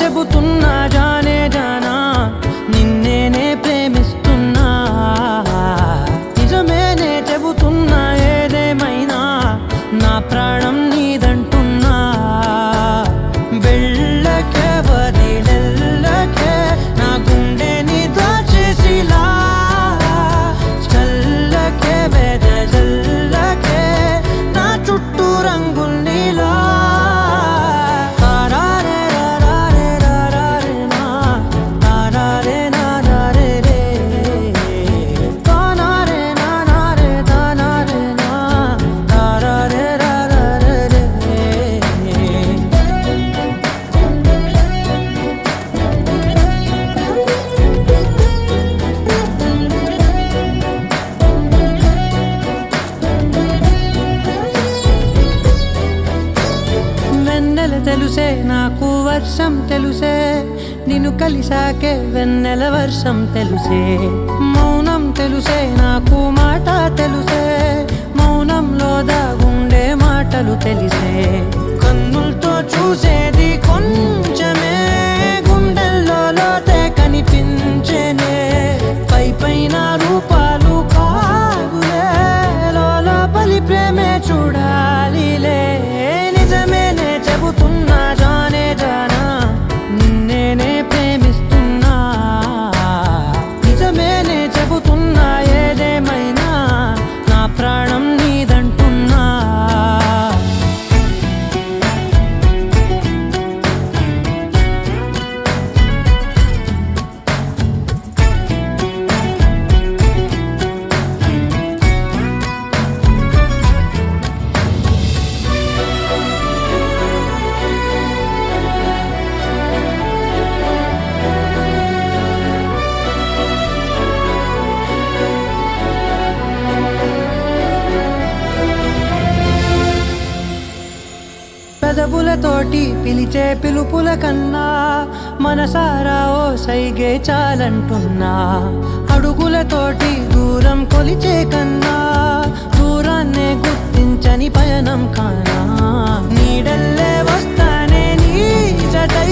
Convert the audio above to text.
చెబుతున్నా జానే జానా నిన్నేనే ప్రేమిస్తున్నా నిజమేనే చెబుతున్నా ఏదేమైనా నా ప్రాణం నీదంటున్నా వెళ్ళకే వదిలెళ్ళకే నా గుండెని దాచేసిలా చల్లకే వెదజల్లకే నా చుట్టూ రంగుల్నిలా తెలుసే నాకు వర్షం తెలుసే నిన్ను కలిసాకే వెన్నెల వర్షం తెలుసే మౌనం తెలుసే నాకు మాట తెలుసే మౌనంలో దాగుండే మాటలు తెలిసే కన్నులతో చూసేది కొంచెమే గుండెల్లో లోతే కనిపించేనే పై పైన రూపాలు కాదులే లోపలి ప్రేమే చూడాలిలే నిజమేనే చెబుతున్నా జానే జానా నిన్నేనే ప్రేమిస్తున్నా నిజమేనే చెబుతున్నా ఏదేమైనా నా ప్రాణం నీదంటున్నా పెదవులతోటి పిలిచే పిలుపుల కన్నా మనసారా ఓ సైగే చాలంటున్నా అడుగులతోటి దూరం కొలిచే కన్నా దూరాన్నే గుర్తించని పయనం కానా నీడల్లే వస్తానే నీ జతై